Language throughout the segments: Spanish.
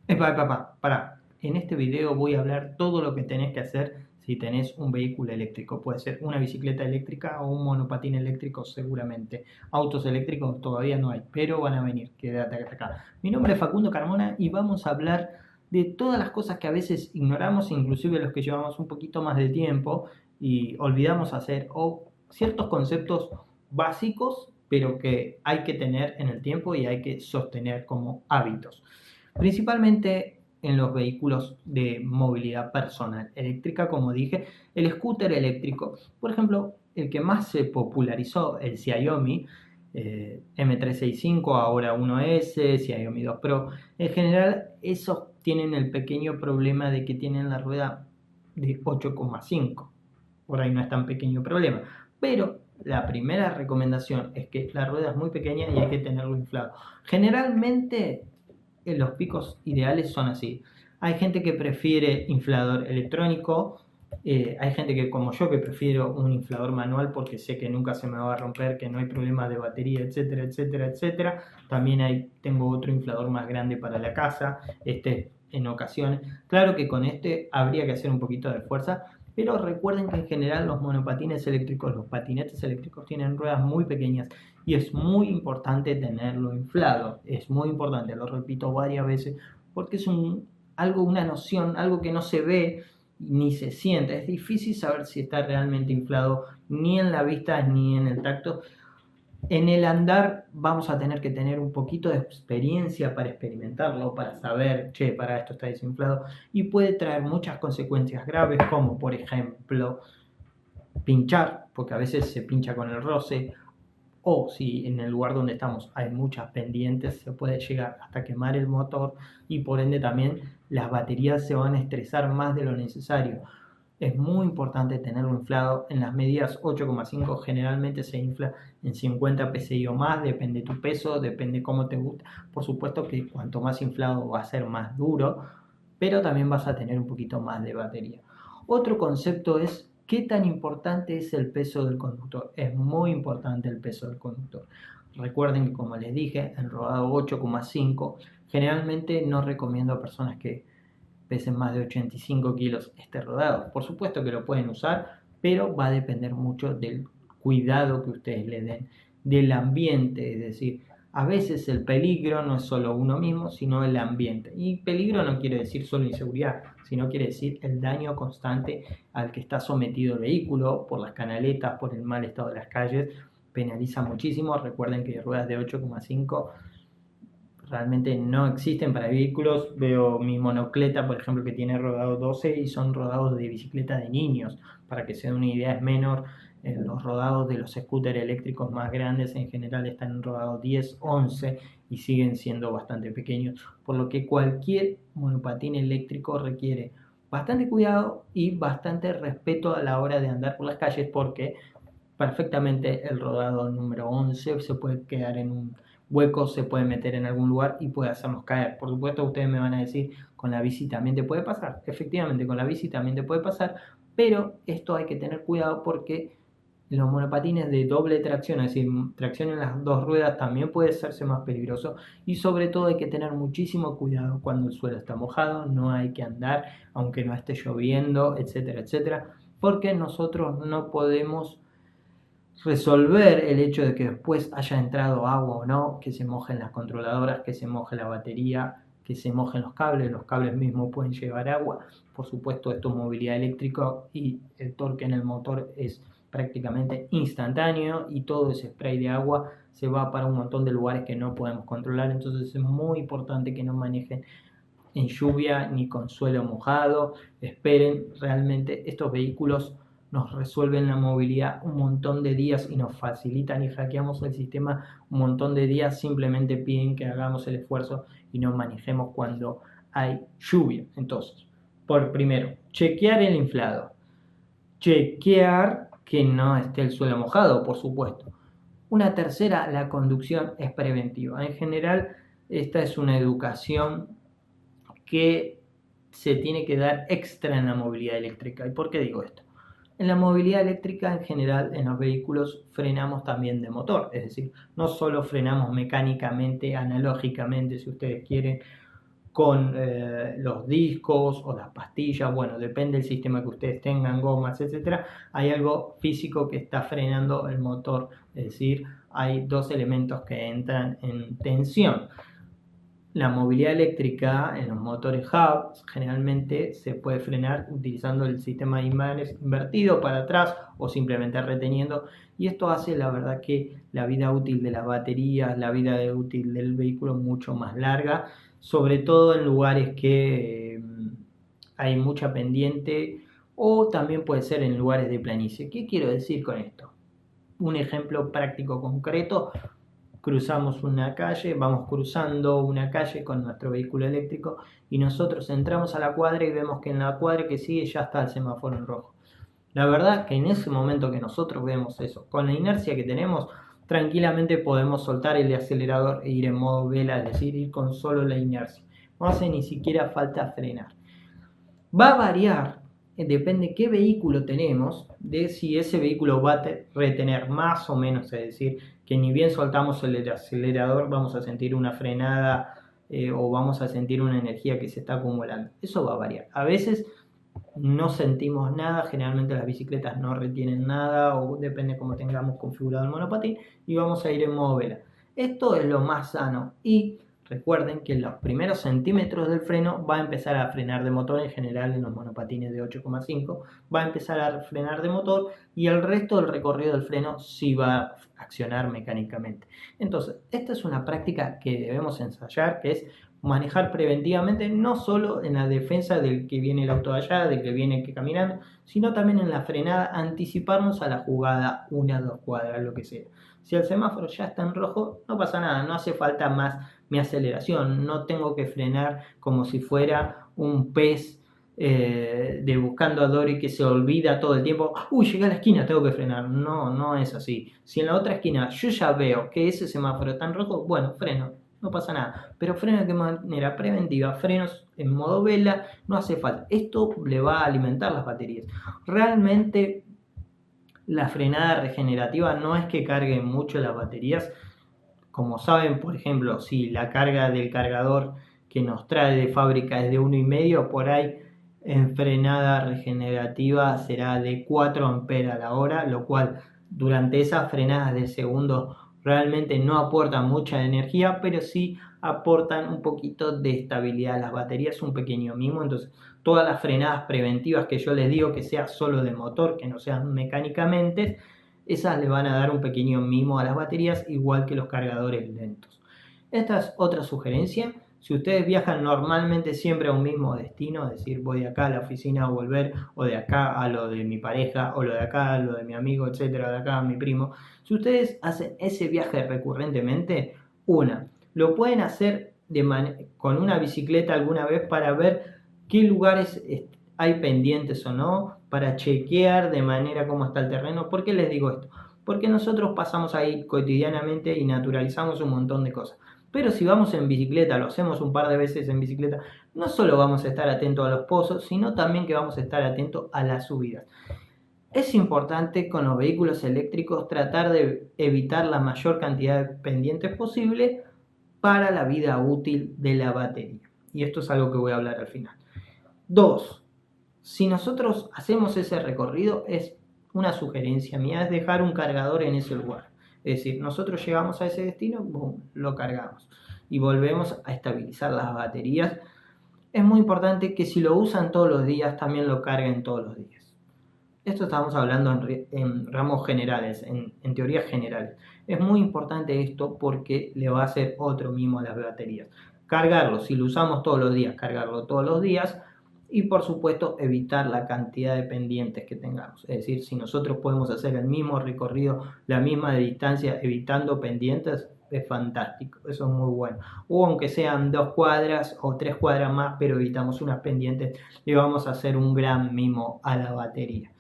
Pará. En este video voy a hablar todo lo que tenés que hacer si tenés un vehículo eléctrico. Puede ser una bicicleta eléctrica o un monopatín eléctrico seguramente. Autos eléctricos todavía no hay, pero van a venir. Quédate acá. Mi nombre es Facundo Carmona y vamos a hablar de todas las cosas que a veces ignoramos, inclusive los que llevamos un poquito más de tiempo y olvidamos hacer, o ciertos conceptos básicos, pero que hay que tener en el tiempo y hay que sostener como hábitos. Principalmente en los vehículos de movilidad personal eléctrica, como dije, el scooter eléctrico. Por ejemplo, el que más se popularizó, el Xiaomi M365, ahora 1S, Xiaomi 2 Pro. En general, esos tienen el pequeño problema de que tienen la rueda de 8,5. Por ahí no es tan pequeño problema. Pero la primera recomendación es que la rueda es muy pequeña y hay que tenerlo inflado. Generalmente los picos ideales son así. Hay gente que prefiere inflador electrónico, hay gente que como yo que prefiero un inflador manual porque sé que nunca se me va a romper, que no hay problemas de batería, etcétera, etcétera, etcétera. También tengo otro inflador más grande para la casa, en ocasiones. Claro que con este habría que hacer un poquito de fuerza, pero recuerden que en general los monopatines eléctricos, los patinetes eléctricos tienen ruedas muy pequeñas y es muy importante tenerlo inflado. Es muy importante, lo repito varias veces, porque es una noción, algo que no se ve ni se siente. Es difícil saber si está realmente inflado ni en la vista ni en el tacto. En el andar vamos a tener que tener un poquito de experiencia para experimentarlo, para saber, che, para esto está desinflado, y puede traer muchas consecuencias graves, como por ejemplo pinchar, porque a veces se pincha con el roce, o si en el lugar donde estamos hay muchas pendientes, se puede llegar hasta quemar el motor y por ende también las baterías se van a estresar más de lo necesario. Es muy importante tenerlo inflado en las medidas 8,5, generalmente se infla en 50 psi o más, depende de tu peso, depende cómo te gusta. Por supuesto que cuanto más inflado va a ser más duro, pero también vas a tener un poquito más de batería. Otro concepto es qué tan importante es el peso del conductor. Es muy importante el peso del conductor. Recuerden que, como les dije, en rodado 8,5 generalmente no recomiendo a personas que pesen más de 85 kilos este rodado. Por supuesto que lo pueden usar, pero va a depender mucho del cuidado que ustedes le den, del ambiente, es decir, a veces el peligro no es solo uno mismo, sino el ambiente. Y peligro no quiere decir solo inseguridad, sino quiere decir el daño constante al que está sometido el vehículo por las canaletas, por el mal estado de las calles. Penaliza muchísimo. Recuerden que ruedas de 8,5 realmente no existen para vehículos. Veo mi monocleta, por ejemplo, que tiene rodado 12 y son rodados de bicicleta de niños. Para que se den una idea, es menor. Los rodados de los scooters eléctricos más grandes en general están en rodado 10, 11 y siguen siendo bastante pequeños. Por lo que cualquier monopatín eléctrico requiere bastante cuidado y bastante respeto a la hora de andar por las calles, porque perfectamente el rodado número 11 se puede quedar en un hueco, se puede meter en algún lugar y puede hacernos caer. Por supuesto, ustedes me van a decir, con la bici también te puede pasar. Efectivamente, con la bici también te puede pasar, pero esto hay que tener cuidado porque los monopatines de doble tracción, es decir, tracción en las dos ruedas, también puede hacerse más peligroso, y sobre todo hay que tener muchísimo cuidado cuando el suelo está mojado. No hay que andar aunque no esté lloviendo, etcétera, etcétera, porque nosotros no podemos resolver el hecho de que después haya entrado agua o no, que se mojen las controladoras, que se moje la batería, que se mojen los cables mismos pueden llevar agua. Por supuesto, esto es movilidad eléctrica y el torque en el motor es prácticamente instantáneo y todo ese spray de agua se va para un montón de lugares que no podemos controlar. Entonces es muy importante que no manejen en lluvia ni con suelo mojado. Esperen, realmente estos vehículos nos resuelven la movilidad un montón de días y nos facilitan y hackeamos el sistema un montón de días. Simplemente piden que hagamos el esfuerzo y nos manejemos cuando hay lluvia. Entonces, por primero, chequear el inflado, chequear que no esté el suelo mojado, por supuesto. Una tercera, la conducción es preventiva. En general, esta es una educación que se tiene que dar extra en la movilidad eléctrica. ¿Y por qué digo esto? En la movilidad eléctrica en general, en los vehículos frenamos también de motor, es decir, no solo frenamos mecánicamente, analógicamente, si ustedes quieren, con los discos o las pastillas, bueno, depende del sistema que ustedes tengan, gomas, etcétera, hay algo físico que está frenando el motor, es decir, hay dos elementos que entran en tensión. La movilidad eléctrica en los motores hub generalmente se puede frenar utilizando el sistema de imanes invertido para atrás o simplemente reteniendo, y esto hace la verdad que la vida útil de las baterías, la vida útil del vehículo mucho más larga, sobre todo en lugares que hay mucha pendiente, o también puede ser en lugares de planicie. ¿Qué quiero decir con esto? Un ejemplo práctico concreto: cruzamos una calle, vamos cruzando una calle con nuestro vehículo eléctrico y nosotros entramos a la cuadra y vemos que en la cuadra que sigue ya está el semáforo en rojo. La verdad que en ese momento que nosotros vemos eso, con la inercia que tenemos, tranquilamente podemos soltar el acelerador e ir en modo vela, es decir, ir con solo la inercia. No hace ni siquiera falta frenar. Va a variar, depende qué vehículo tenemos, de si ese vehículo va a retener más o menos, es decir, que ni bien soltamos el acelerador vamos a sentir una frenada o vamos a sentir una energía que se está acumulando. Eso va a variar. A veces no sentimos nada, generalmente las bicicletas no retienen nada, o depende cómo tengamos configurado el monopatín, y vamos a ir en modo vela. Esto es lo más sano, y recuerden que en los primeros centímetros del freno va a empezar a frenar de motor. En general en los monopatines de 8,5 va a empezar a frenar de motor, y el resto del recorrido del freno sí va a accionar mecánicamente. Entonces, esta es una práctica que debemos ensayar, que es manejar preventivamente, no solo en la defensa del que viene el auto de allá, del que viene que caminando, sino también en la frenada, anticiparnos a la jugada, 1 o 2 cuadras, lo que sea. Si el semáforo ya está en rojo, no pasa nada, no hace falta más mi aceleración, no tengo que frenar como si fuera un pez de Buscando a Dory que se olvida todo el tiempo. Uy, llegué a la esquina, tengo que frenar. No, no es así. Si en la otra esquina yo ya veo que ese semáforo está en rojo, bueno, freno, no pasa nada. Pero freno de manera preventiva, frenos en modo vela, no hace falta. Esto le va a alimentar las baterías. Realmente la frenada regenerativa no es que cargue mucho las baterías. Como saben, por ejemplo, si la carga del cargador que nos trae de fábrica es de 1,5, por ahí en frenada regenerativa será de 4 amperes a la hora, lo cual durante esas frenadas de segundo realmente no aportan mucha energía, pero sí aportan un poquito de estabilidad a las baterías, un pequeño mimo. Entonces, todas las frenadas preventivas que yo les digo que sea solo de motor, que no sean mecánicamente, esas le van a dar un pequeño mimo a las baterías, igual que los cargadores lentos. Esta es otra sugerencia. Si ustedes viajan normalmente siempre a un mismo destino, es decir, voy de acá a la oficina a volver, o de acá a lo de mi pareja, o lo de acá a lo de mi amigo, etcétera, de acá a mi primo. Si ustedes hacen ese viaje recurrentemente, lo pueden hacer con una bicicleta alguna vez para ver qué lugares hay pendientes o no, para chequear de manera cómo está el terreno. ¿Por qué les digo esto? Porque nosotros pasamos ahí cotidianamente y naturalizamos un montón de cosas. Pero si vamos en bicicleta, lo hacemos un par de veces en bicicleta, no solo vamos a estar atentos a los pozos, sino también que vamos a estar atentos a las subidas. Es importante con los vehículos eléctricos tratar de evitar la mayor cantidad de pendientes posible para la vida útil de la batería. Y esto es algo que voy a hablar al final. 2. Si nosotros hacemos ese recorrido, es una sugerencia mía, es dejar un cargador en ese lugar. Es decir, nosotros llegamos a ese destino, boom, lo cargamos y volvemos a estabilizar las baterías. Es muy importante que si lo usan todos los días, también lo carguen todos los días. Esto estamos hablando en ramos generales, en teorías generales. Es muy importante esto porque le va a hacer otro mimo a las baterías. Cargarlo, si lo usamos todos los días, cargarlo todos los días. Y por supuesto evitar la cantidad de pendientes que tengamos. Es decir, si nosotros podemos hacer el mismo recorrido, la misma distancia, evitando pendientes, es fantástico, eso es muy bueno. O aunque sean 2 cuadras o 3 cuadras más, pero evitamos unas pendientes, le vamos a hacer un gran mimo a la batería.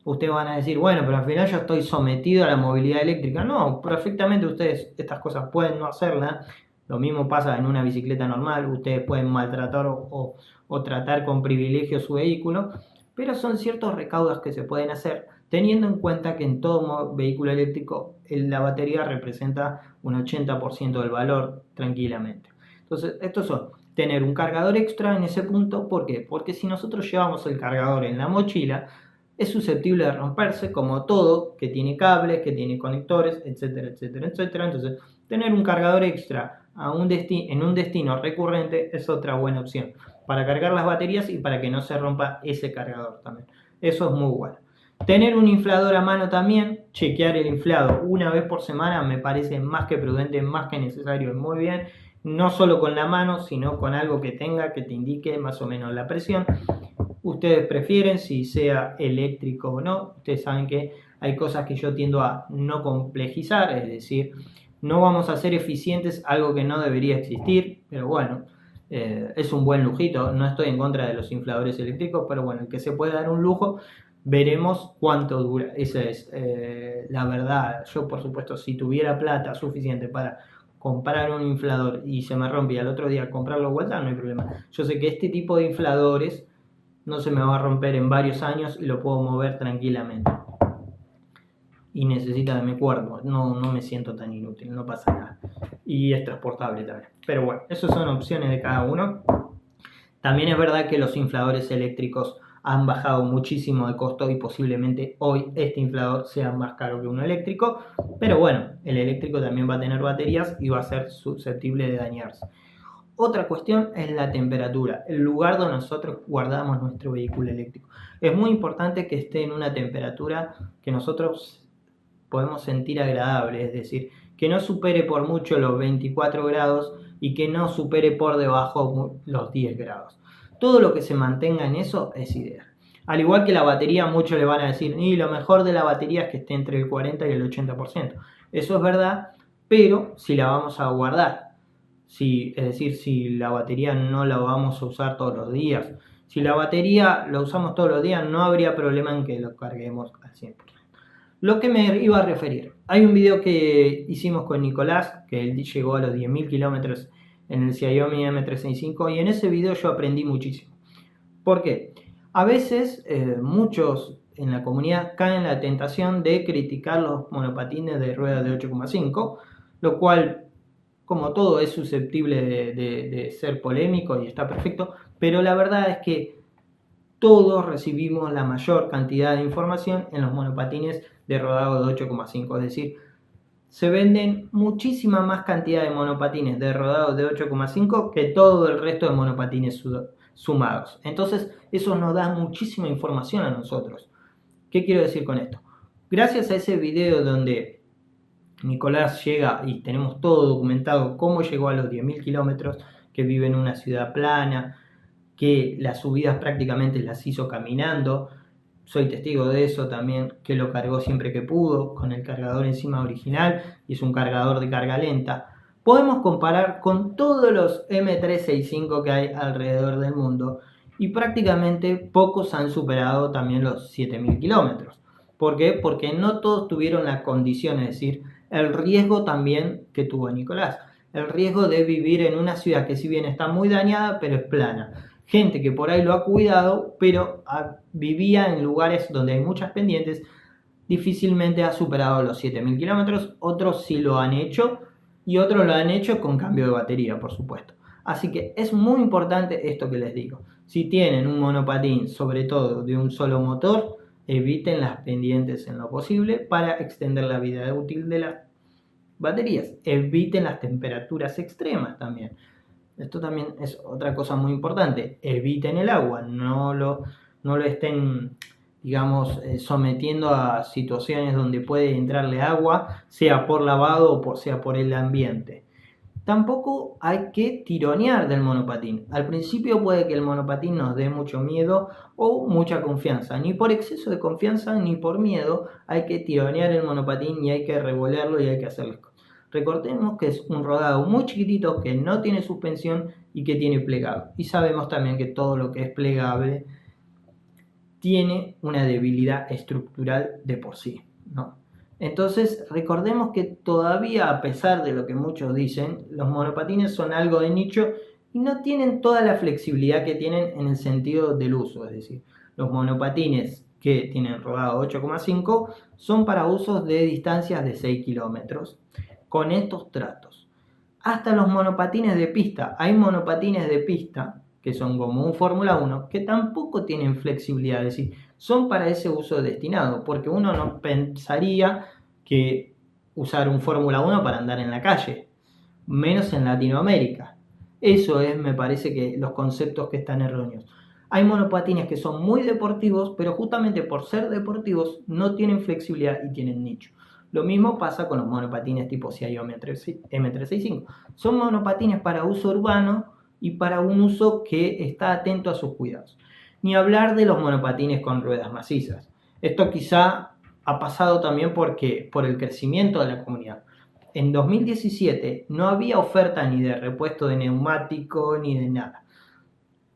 Ustedes van a decir, bueno, pero al final yo estoy sometido a la movilidad eléctrica. No, perfectamente ustedes estas cosas pueden no hacerlas. Lo mismo pasa en una bicicleta normal. Ustedes pueden maltratar o tratar con privilegio su vehículo, pero son ciertos recaudos que se pueden hacer, teniendo en cuenta que en todo vehículo eléctrico la batería representa un 80% del valor tranquilamente. Entonces, estos son tener un cargador extra en ese punto. ¿Por qué? Porque si nosotros llevamos el cargador en la mochila, es susceptible de romperse, como todo, que tiene cables, que tiene conectores, etcétera, etcétera, etcétera. Entonces, tener un cargador extra en un destino recurrente es otra buena opción para cargar las baterías y para que no se rompa ese cargador también. Eso es muy bueno. Tener un inflador a mano también, chequear el inflado una vez por semana me parece más que prudente, más que necesario y muy bien. No solo con la mano, sino con algo que tenga que te indique más o menos la presión. Ustedes prefieren si sea eléctrico o no. Ustedes saben que hay cosas que yo tiendo a no complejizar, es decir, no vamos a ser eficientes, algo que no debería existir, pero bueno, es un buen lujito. No estoy en contra de los infladores eléctricos, pero bueno, el que se puede dar un lujo, veremos cuánto dura. Esa es la verdad. Yo, por supuesto, si tuviera plata suficiente para comprar un inflador y se me rompe y al otro día comprarlo vuelta, no hay problema. Yo sé que este tipo de infladores no se me va a romper en varios años y lo puedo mover tranquilamente. Y necesita de mi cuerpo, no me siento tan inútil, no pasa nada. Y es transportable también. Pero bueno, esas son opciones de cada uno. También es verdad que los infladores eléctricos han bajado muchísimo de costo y posiblemente hoy este inflador sea más caro que uno eléctrico. Pero bueno, el eléctrico también va a tener baterías y va a ser susceptible de dañarse. Otra cuestión es la temperatura, el lugar donde nosotros guardamos nuestro vehículo eléctrico. Es muy importante que esté en una temperatura que nosotros podemos sentir agradable, es decir, que no supere por mucho los 24 grados y que no supere por debajo los 10 grados. Todo lo que se mantenga en eso es ideal. Al igual que la batería, muchos le van a decir, y lo mejor de la batería es que esté entre el 40 y el 80%. Eso es verdad, pero si la vamos a guardar, es decir, si la batería no la vamos a usar todos los días, si la batería la usamos todos los días, no habría problema en que lo carguemos al 100%. Lo que me iba a referir, hay un video que hicimos con Nicolás, que él llegó a los 10.000 kilómetros en el Xiaomi M365 y en ese video yo aprendí muchísimo. ¿Por qué? A veces muchos en la comunidad caen en la tentación de criticar los monopatines de rueda de 8,5, lo cual, como todo, es susceptible de ser polémico y está perfecto, pero la verdad es que todos recibimos la mayor cantidad de información en los monopatines de rodado de 8,5, es decir, se venden muchísima más cantidad de monopatines de rodado de 8,5 que todo el resto de monopatines sumados. Entonces, eso nos da muchísima información a nosotros. ¿Qué quiero decir con esto? Gracias a ese video donde Nicolás llega y tenemos todo documentado, cómo llegó a los 10.000 kilómetros, que vive en una ciudad plana, que las subidas prácticamente las hizo caminando. Soy testigo de eso también, que lo cargó siempre que pudo, con el cargador encima original, y es un cargador de carga lenta. Podemos comparar con todos los M365 que hay alrededor del mundo, y prácticamente pocos han superado también los 7.000 kilómetros. ¿Por qué? Porque no todos tuvieron la condición, es decir, el riesgo también que tuvo Nicolás. El riesgo de vivir en una ciudad que si bien está muy dañada, pero es plana. Gente que por ahí lo ha cuidado, pero vivía en lugares donde hay muchas pendientes, difícilmente ha superado los 7.000 kilómetros. Otros sí lo han hecho y otros lo han hecho con cambio de batería, por supuesto. Así que es muy importante esto que les digo. Si tienen un monopatín, sobre todo de un solo motor, eviten las pendientes en lo posible para extender la vida útil de las baterías. Eviten las temperaturas extremas también. Esto también es otra cosa muy importante. Eviten el agua, no lo estén, digamos, sometiendo a situaciones donde puede entrarle agua, sea por lavado o sea por el ambiente. Tampoco hay que tironear del monopatín. Al principio puede que el monopatín nos dé mucho miedo o mucha confianza. Ni por exceso de confianza ni por miedo hay que tironear el monopatín y hay que revolearlo y hay que hacerle cosas. Recordemos que es un rodado muy chiquitito que no tiene suspensión y que tiene plegado. Y sabemos también que todo lo que es plegable tiene una debilidad estructural de por sí, ¿no? Entonces, recordemos que todavía, a pesar de lo que muchos dicen, los monopatines son algo de nicho y no tienen toda la flexibilidad que tienen en el sentido del uso. Es decir, los monopatines que tienen rodado 8,5 son para usos de distancias de 6 kilómetros con estos tratos. hasta los monopatines de pista. Hay monopatines de pista que son como un Fórmula 1, que tampoco tienen flexibilidad, es decir, son para ese uso destinado, porque uno no pensaría que usar un Fórmula 1 para andar en la calle, menos en Latinoamérica. Eso es, me parece, que los conceptos que están erróneos. Hay monopatines que son muy deportivos, pero justamente por ser deportivos no tienen flexibilidad y tienen nicho. Lo mismo pasa con los monopatines tipo Xiaomi M365. Son monopatines para uso urbano y para un uso que está atento a sus cuidados. Ni hablar de los monopatines con ruedas macizas. Esto quizá ha pasado también por el crecimiento de la comunidad. En 2017 no había oferta ni de repuesto de neumático ni de nada.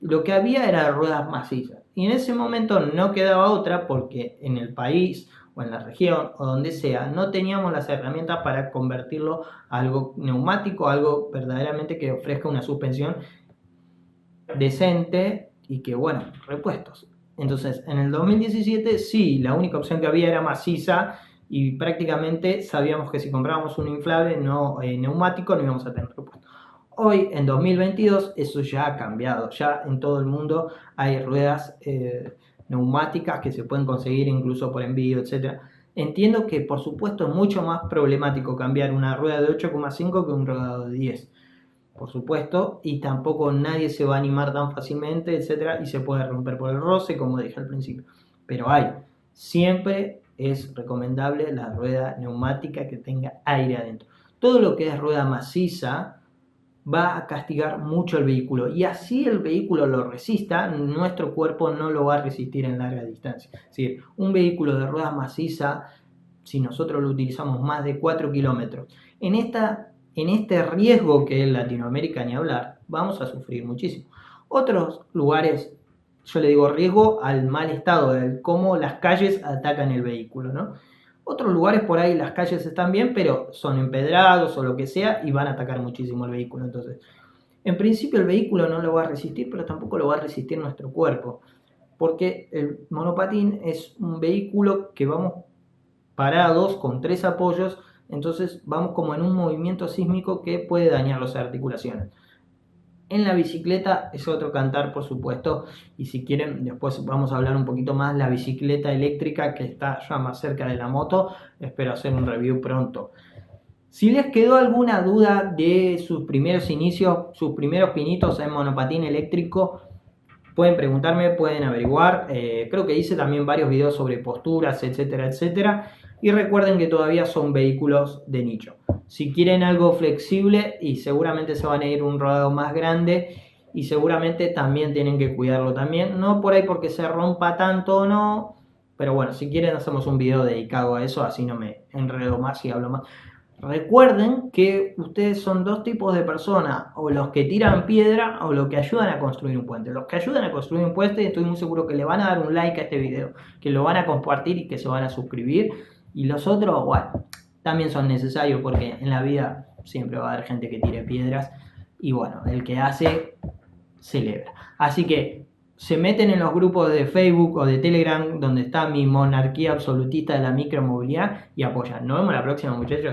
Lo que había era ruedas macizas. Y en ese momento no quedaba otra porque en el país o en la región o donde sea no teníamos las herramientas para convertirlo a algo neumático, algo verdaderamente que ofrezca una suspensión decente y que, bueno, repuestos. Entonces, en el 2017 sí, la única opción que había era maciza y prácticamente sabíamos que si comprábamos un inflable neumático no íbamos a tener repuesto. Hoy, en 2022, eso ya ha cambiado. Ya en todo el mundo hay ruedas neumáticas que se pueden conseguir incluso por envío, etc. Entiendo que, por supuesto, es mucho más problemático cambiar una rueda de 8,5 que un rodado de 10. Por supuesto, y tampoco nadie se va a animar tan fácilmente, etc. Y se puede romper por el roce, como dije al principio. Pero siempre es recomendable la rueda neumática que tenga aire adentro. Todo lo que es rueda maciza va a castigar mucho el vehículo y así el vehículo lo resista, nuestro cuerpo no lo va a resistir en larga distancia. Es decir, un vehículo de rueda maciza, si nosotros lo utilizamos más de 4 kilómetros, en este riesgo que es Latinoamérica ni hablar, vamos a sufrir muchísimo. Otros lugares, yo le digo riesgo al mal estado, de cómo las calles atacan el vehículo, ¿no? Otros lugares por ahí las calles están bien, pero son empedrados o lo que sea y van a atacar muchísimo el vehículo. Entonces, en principio el vehículo no lo va a resistir, pero tampoco lo va a resistir nuestro cuerpo. Porque el monopatín es un vehículo que vamos parados con 3 apoyos, entonces vamos como en un movimiento sísmico que puede dañar las articulaciones. En la bicicleta es otro cantar, por supuesto, y si quieren después vamos a hablar un poquito más de la bicicleta eléctrica que está ya más cerca de la moto. Espero hacer un review pronto. Si les quedó alguna duda de sus primeros inicios, sus primeros pinitos en monopatín eléctrico, pueden preguntarme, pueden averiguar. Creo que hice también varios videos sobre posturas, etcétera, etcétera. Y recuerden que todavía son vehículos de nicho. Si quieren algo flexible y seguramente se van a ir un rodado más grande y seguramente también tienen que cuidarlo también. No por ahí porque se rompa tanto o no, pero bueno, si quieren hacemos un video dedicado a eso, así no me enredo más y hablo más. Recuerden que ustedes son dos tipos de personas, o los que tiran piedra o los que ayudan a construir un puente. Los que ayudan a construir un puente, estoy muy seguro que le van a dar un like a este video, que lo van a compartir y que se van a suscribir. Y los otros, bueno, también son necesarios porque en la vida siempre va a haber gente que tire piedras y bueno, el que hace, celebra. Así que se meten en los grupos de Facebook o de Telegram donde está mi monarquía absolutista de la micromovilidad y apoyan. Nos vemos la próxima, muchachos.